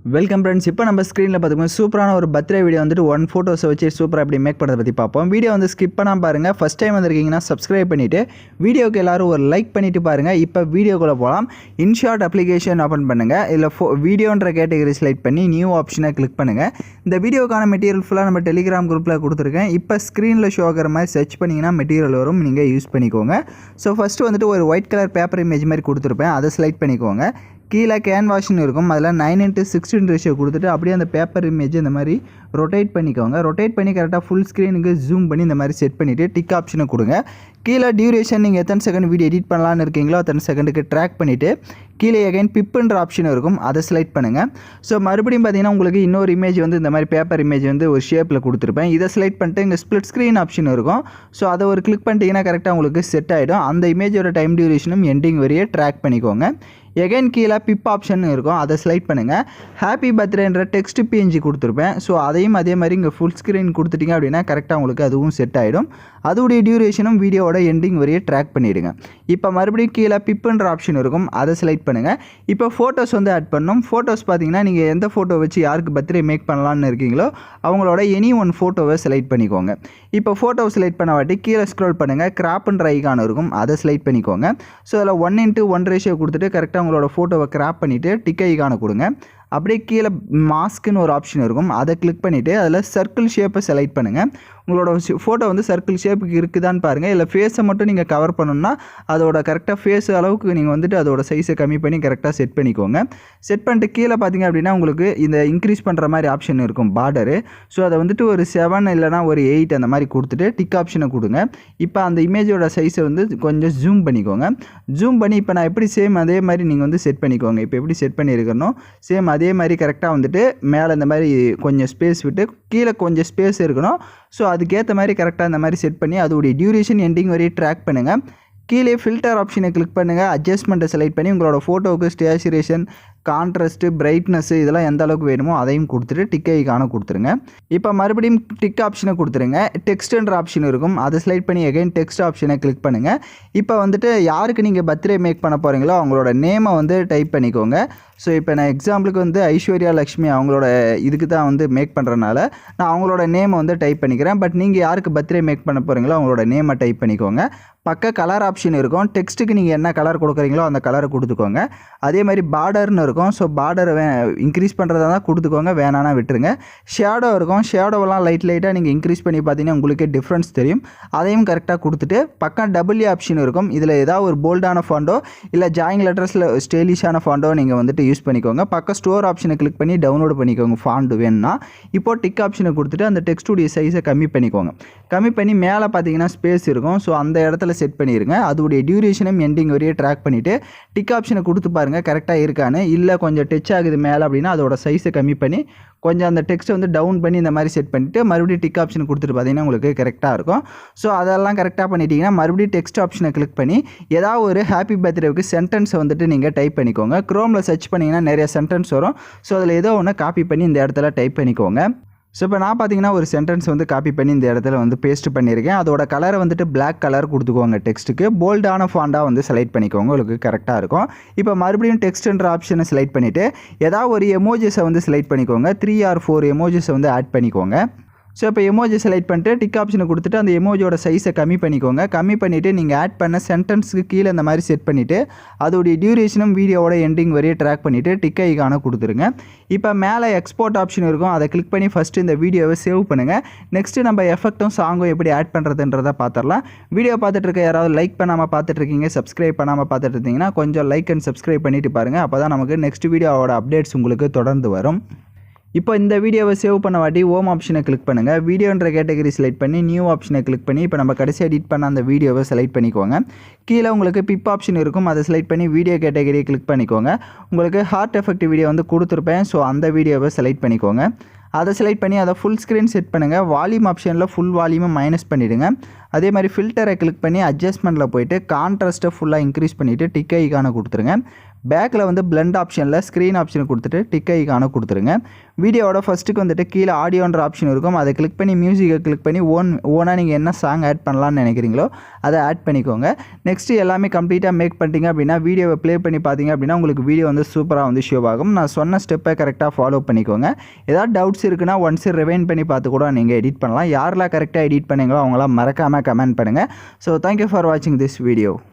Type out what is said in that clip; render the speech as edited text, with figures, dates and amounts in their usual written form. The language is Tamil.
Welcome friends. இப்போ நம்ம ஸ்க்ரீனில் பார்த்துக்கோங்க சூப்பரான ஒரு பர்த்டே வீடியோ வந்துட்டு ஒன் ஃபோட்டோஸை வச்சு சூப்பராக எப்படி மேக் பண்ணுறதை பற்றி பார்ப்போம். வீடியோ வந்து ஸ்கிப் பண்ணாமல் பாருங்கள். ஃபஸ்ட் டைம் வந்திருக்கீங்கன்னா சப்ஸ்கிரைப் பண்ணிவிட்டு வீடியோக்கு எல்லோரும் ஒரு லைக் பண்ணிவிட்டு பாருங்கள். இப்போ வீடியோக்குள்ளே போகலாம். இன்ஷாட் அப்ளிகேஷன் ஓப்பன் பண்ணுங்கள். இதில் வீடியோன்ற கேட்டகரி செலக்ட் பண்ணி நியூ ஆப்ஷனை கிளிக் பண்ணுங்கள். இந்த வீடியோக்கான மெட்டீரியல் ஃபுல்லாக நம்ம டெலிகிராம் குரூப்பில் கொடுத்துருக்கேன். இப்போ ஸ்க்ரீனில் ஷோ ஆகிற மாதிரி சர்ச் பண்ணிங்கன்னா மெட்டீரியல் வரும், நீங்கள் யூஸ் பண்ணிக்கோங்க. ஸோ ஃபஸ்ட்டு வந்துட்டு ஒரு ஒயிட் கலர் பேப்பர் இமேஜ் மாதிரி கொடுத்துருப்பேன், அதை செலக்ட் பண்ணிக்கோங்க. கீழே கேன்வாஷ்னு இருக்கும், அதில் 9:16 ரேஷியோ கொடுத்துட்டு அப்படியே அந்த பேப்பர் இமேஜ் இந்த மாதிரி ரொட்டேட் பண்ணிக்கோங்க. ரொட்டேட் பண்ணி கரெக்டாக ஃபுல் ஸ்க்ரீனுக்கு ஜூம் பண்ணி இந்த மாதிரி செட் பண்ணிவிட்டு டிக் ஆப்ஷனை கொடுங்க. கீழே டியூரேஷன் நீங்கள் எத்தனை செகண்ட் வீடியோ எடிட் பண்ணலான்னு இருக்கீங்களோ அத்தனை செகண்டுக்கு ட்ராக் பண்ணிவிட்டு கீழே எகைன் பிப்புன்ற ஆப்ஷன் இருக்கும், அதை செலக்ட் பண்ணுங்கள். ஸோ மறுபடியும் பார்த்தீங்கன்னா உங்களுக்கு இன்னொரு இமேஜ் வந்து இந்த மாதிரி பேப்பர் இமேஜ் வந்து ஒரு ஷேப்பில் கொடுத்துருப்பேன். இதை செலக்ட் பண்ணிட்டு இங்கே ஸ்ப்ளிட் ஸ்க்ரீன் ஆப்ஷன் இருக்கும். ஸோ அதை ஒரு கிளிக் பண்ணிட்டீங்கன்னா கரெக்டாக உங்களுக்கு செட் ஆகிடும். அந்த இமேஜோட டைம் டியூரேஷனும் எண்டிங் வரையே ட்ராக் பண்ணிக்கோங்க. எகைன் கீழே பிப் ஆப்ஷன் இருக்கும், அதை செலக்ட் பண்ணுங்கள். ஹாப்பி பர்த்டேன்ற டெக்ஸ்ட் பிஎன்ஜி கொடுத்துருப்பேன். ஸோ அதையும் அதே மாதிரி இங்கே ஃபுல் ஸ்க்ரீன் கொடுத்துட்டிங்க அப்படின்னா கரெக்டாக உங்களுக்கு அதுவும் செட் ஆகிடும். அதோடைய டியூரேஷனும் வீடியோவோட எண்டிங் வரையே ட்ராக் பண்ணிவிடுங்க. இப்போ மறுபடியும் கீழே பிப்புன்ற ஆப்ஷன் இருக்கும், அதை செலக்ட் பண்ணுங்கள். இப்போ ஃபோட்டோஸ் வந்து ஆட் பண்ணணும். ஃபோட்டோஸ் பார்த்தீங்கன்னா நீங்கள் எந்த ஃபோட்டோ வச்சு யாருக்கு பர்த்டே மேக் பண்ணலான்னு இருக்கீங்களோ அவங்களோட எனி ஒன் ஃபோட்டோவை செலக்ட் பண்ணிக்கோங்க. இப்போ ஃபோட்டோவை செலக்ட் பண்ண வாட்டி கீழே ஸ்க்ரோல் பண்ணுங்கள், கிராப்ன்ற ஐகான் இருக்கும், அதை செலக்ட் பண்ணிக்கோங்க. ஸோ அதில் 1:1 ரேஷியோ கொடுத்துட்டு கரெக்டாக உங்களோட ஃபோட்டோவை கிராப் பண்ணிவிட்டு டிக் ஐகானை கொடுங்க. அப்படியே கீழே மாஸ்க்குன்னு ஒரு ஆப்ஷன் இருக்கும், அதை கிளிக் பண்ணிவிட்டு அதில் சர்க்கிள் ஷேப்பை செலக்ட் பண்ணுங்கள். உங்களோட ஃபோட்டோ வந்து சர்க்கிள் ஷேப்புக்கு இருக்குதான்னு பாருங்கள். இல்லை ஃபேஸை மட்டும் நீங்கள் கவர் பண்ணணும்னா அதோட கரெக்டாக ஃபேஸ் அளவுக்கு நீங்கள் வந்துட்டு அதோட சைஸை கம்மி பண்ணி கரெக்டாக செட் பண்ணிக்கோங்க. செட் பண்ணிட்டு கீழே பார்த்தீங்க அப்படின்னா உங்களுக்கு இந்த இன்க்ரீஸ் பண்ணுற மாதிரி ஆப்ஷன் இருக்கும், பார்டரு. ஸோ அதை வந்துட்டு ஒரு 7 இல்லைனா ஒரு 8 அந்த மாதிரி கொடுத்துட்டு டிக் ஆப்ஷனை கொடுங்க. இப்போ அந்த இமேஜோட சைஸை வந்து கொஞ்சம் ஜூம் பண்ணிக்கோங்க. ஜூம் பண்ணி இப்போ நான் எப்படி சேம் அதே மாதிரி நீங்கள் வந்து செட் பண்ணிக்கோங்க. இப்போ எப்படி செட் பண்ணியிருக்கணும் சேம் அதே மாதிரி கரெக்டாக வந்துட்டு மேலே இந்த மாதிரி கொஞ்சம் ஸ்பேஸ் விட்டு கீழே கொஞ்சம் ஸ்பேஸ் இருக்கணும். ஸோ அதுக்கேற்ற மாதிரி கரெக்டாக இந்த மாதிரி செட் பண்ணி அதோடைய டியூரேஷன் எண்டிங் வரையும் ட்ராக் பண்ணுங்கள். கீழே ஃபில்டர் ஆப்ஷனை கிளிக் பண்ணுங்கள். அட்ஜஸ்ட்மெண்ட்டை செலக்ட் பண்ணி உங்களோட ஃபோட்டோவுக்கு ஸ்டேச்சுரேஷன், கான்ட்ராஸ்ட்டு, பிரைட்னஸ்ஸு இதெல்லாம் எந்த அளவுக்கு வேணுமோ அதையும் கொடுத்துட்டு டிக் ஐகானை கொடுத்துருங்க. இப்போ மறுபடியும் டிக் ஆப்ஷனை கொடுத்துருங்க. டெக்ஸ்ட்ன்ற ஆப்ஷன் இருக்கும், அதை செலக்ட் பண்ணி எகைன் டெக்ஸ்ட் ஆப்ஷனை கிளிக் பண்ணுங்கள். இப்போ வந்துட்டு யாருக்கு நீங்கள் பர்த்டே மேக் பண்ண போகிறீங்களோ அவங்களோட நேமை வந்து டைப் பண்ணிக்கோங்க. ஸோ இப்போ நான் எக்ஸாம்பிளுக்கு வந்து ஐஸ்வர்யா லக்ஷ்மி அவங்களோட இதுக்கு தான் வந்து மேக் பண்ணுறனால நான் அவங்களோட நேமை வந்து டைப் பண்ணிக்கிறேன். பட் நீங்கள் யாருக்கு பர்த்டே மேக் பண்ண போகிறீங்களோ அவங்களோட நேமை டைப் பண்ணிக்கோங்க. பக்க கலர் ஆப்ஷன் இருக்கும், டெக்ஸ்ட்டுக்கு நீங்கள் என்ன கலர் கொடுக்குறீங்களோ அந்த கலரை கொடுத்துக்கோங்க. அதே மாதிரி பார்டர்னு இருக்கும், ஸோ பார்டரை இன்க்ரீஸ் பண்ணுறதா தான் கொடுத்துக்கோங்க, வேணானா விட்டுருங்க. ஷேடோ இருக்கும், ஷேடோவெல்லாம் லைட்டாக நீங்கள் இன்க்ரீஸ் பண்ணி பார்த்தீங்கன்னா உங்களுக்கே டிஃப்ரென்ஸ் தெரியும், அதையும் கரெக்டாக கொடுத்துட்டு பக்கம் டபுள்யூ ஆப்ஷன் இருக்கும். இதில் ஏதாவது ஒரு போல்டான ஃபாண்டோ இல்லை ஜாயிங் லெட்டர்ஸில் ஸ்டைலிஷான ஃபாண்டோ நீங்கள் வந்துட்டு யூஸ் பண்ணிக்கோங்க. பக்கம் ஸ்டோர் ஆப்ஷனை கிளிக் பண்ணி டவுன்லோட் பண்ணிக்கோங்க ஃபாண்ட் வேணும்னா. இப்போ டிக் ஆப்ஷனை கொடுத்துட்டு அந்த டெக்ஸ்டுடைய சைஸை கம்மி பண்ணிக்கோங்க. கம்மி பண்ணி மேலே பார்த்தீங்கன்னா ஸ்பேஸ் இருக்கும், ஸோ அந்த இடத்துல செட் பண்ணிடுங்க. அதோடைய டியூரேஷனும் எண்டிங் வரையே ட்ராக் பண்ணிவிட்டு டிக் ஆப்ஷனை கொடுத்து பாருங்கள் கரெக்டாக இருக்கான்னு. இல்லை கொஞ்சம் டச் ஆகுது மேலே அப்படின்னா அதோட சைஸை கம்மி பண்ணி கொஞ்சம் அந்த டெக்ஸ்ட்டை வந்து டவுன் பண்ணி இந்த மாதிரி செட் பண்ணிவிட்டு மறுபடியும் டிக் ஆப்ஷன் கொடுத்துட்டு பார்த்தீங்கன்னா உங்களுக்கு கரெக்டாக இருக்கும். ஸோ அதெல்லாம் கரெக்டாக பண்ணிட்டீங்கன்னா மறுபடியும் டெக்ஸ்ட் ஆப்ஷனை கிளிக் பண்ணி ஏதாவது ஒரு ஹாப்பி பர்த்டேவுக்கு சென்டென்ஸை வந்துட்டு நீங்கள் டைப் பண்ணிக்கோங்க. க்ரோமில் சர்ச் பண்ணிங்கன்னா நிறைய சென்டென்ஸ் வரும். ஸோ அதில் ஏதோ ஒன்று காப்பி பண்ணி இந்த இடத்துல டைப் பண்ணிக்கோங்க. ஸோ இப்போ நான் பார்த்தீங்கன்னா ஒரு சென்டென்ஸ் வந்து காப்பி பண்ணி இந்த இடத்துல வந்து பேஸ்ட் பண்ணியிருக்கேன். அதோட கலரை வந்துட்டு பிளாக் கலர் கொடுத்துக்கோங்க. டெக்ஸ்ட்டுக்கு போல்டான ஃபாண்டாக வந்து செலக்ட் பண்ணிக்கோங்க, உங்களுக்கு கரெக்டாக இருக்கும். இப்போ மறுபடியும் டெக்ஸ்ட்ன்ற ஆப்ஷனை செலக்ட் பண்ணிவிட்டு ஏதாவது ஒரு எமோஜிஸை வந்து செலக்ட் பண்ணிக்கோங்க. 3 or 4 எமோஜிஸை வந்து ஆட் பண்ணிக்கோங்க. ஸோ இப்போ எமோஜி செலக்ட் பண்ணிட்டு டிக் ஆப்ஷனை கொடுத்துட்டு அந்த எமோஜியோட சைஸை கம்மி பண்ணிக்கோங்க. கம்மி பண்ணிவிட்டு நீங்கள் ஆட் பண்ண சென்டென்ஸுக்கு கீழே இந்த மாதிரி செட் பண்ணிவிட்டு அதோடைய டியூரேஷனும் வீடியோவோட எண்டிங் வரையே ட்ராக் பண்ணிவிட்டு டிக் ஐகானை கொடுத்துருங்க. இப்போ மேலே எக்ஸ்போர்ட் ஆப்ஷன் இருக்கும், அதை கிளிக் பண்ணி ஃபஸ்ட்டு இந்த வீடியோவை சேவ் பண்ணுங்கள். நெக்ஸ்ட்டு நம்ம எஃபெக்ட்டும் சாங்கும் எப்படி ஆட் பண்ணுறதுன்றதை பார்த்துடலாம். வீடியோ பார்த்துட்டு இருக்க யாராவது லைக் பண்ணாமல் பார்த்துட்ருக்கீங்க, சப்ஸ்கிரைப் பண்ணாமல் பார்த்துட்டு இருந்தீங்கன்னா கொஞ்சம் லைக் அண்ட் சப்ஸ்கிரைப் பண்ணிவிட்டு பாருங்கள். அப்போ தான் நமக்கு நெக்ஸ்ட் வீடியோவோட அப்டேட்ஸ் உங்களுக்கு தொடர்ந்து வரும். இப்போ இந்த வீடியோவை சேவ் பண்ண வாட்டி ஹோம் ஆப்ஷனை கிளிக் பண்ணுங்கள். வீடியோன்ற கேட்டகரி செலக்ட் பண்ணி நியூ ஆப்ஷனை கிளிக் பண்ணி இப்போ நம்ம கடைசி எடிட் பண்ண அந்த வீடியோவை செலக்ட் பண்ணிக்கோங்க. கீழே உங்களுக்கு பிப் ஆப்ஷன் இருக்கும், அதை செலக்ட் பண்ணி வீடியோ கேட்டகரியை கிளிக் பண்ணிக்கோங்க. உங்களுக்கு ஹார்ட் எஃபெக்ட் வீடியோ வந்து கொடுத்துருப்பேன், ஸோ அந்த வீடியோவை செலக்ட் பண்ணிக்கோங்க. அதை செலக்ட் பண்ணி அதை ஃபுல் ஸ்க்ரீன் செட் பண்ணுங்கள். வால்யூம் ஆப்ஷனில் ஃபுல் வால்யூமை மைனஸ் பண்ணிவிடுங்க. அதே மாதிரி ஃபில்டரை கிளிக் பண்ணி அட்ஜஸ்ட்மெண்ட்டில் போய்ட்டு கான்ட்ராஸ்ட்டை ஃபுல்லாக இன்க்ரீஸ் பண்ணிவிட்டு டிக் ஐகானை கொடுத்துருங்க. பேக்கில் வந்து பிளெண்ட் ஆப்ஷனில் ஸ்க்ரீன் ஆப்ஷன் கொடுத்துட்டு டிக் ஐக்கான கொடுத்துருங்க. வீடியோவோட ஃபஸ்ட்டுக்கு வந்துட்டு கீழே ஆடியோன்ற ஆப்ஷன் இருக்கும். அதை கிளிக் பண்ணி மியூசிக்கை கிளிக் பண்ணி ஓனாக நீங்கள் என்ன சாங் ஆட் பண்ணலான்னு நினைக்கிறீங்களோ அதை ஆட் பண்ணிக்கோங்க. நெக்ஸ்ட்டு எல்லாமே கம்ப்ளீட்டாக மேக் பண்ணிட்டீங்க அப்படின்னா வீடியோவை ப்ளே பண்ணி பார்த்தீங்க அப்படின்னா உங்களுக்கு வீடியோ வந்து சூப்பராக வந்து ஷோ ஆகும். நான் சொன்ன ஸ்டெப்பை கரெக்டாக ஃபாலோ பண்ணிக்கோங்க. ஏதாவது டவுட்ஸ் இருக்குன்னா ஒன்ஸ் ரிவைண்ட் பண்ணி பார்த்து கூட நீங்கள் எடிட் பண்ணலாம். யாரெல்லாம் கரெக்டாக எடிட் பண்ணீங்களோ அவங்களாம் மறக்காமல் கமெண்ட் பண்ணுங்கள். ஸோ தேங்க்யூ ஃபார் வாட்சிங் திஸ் வீடியோ.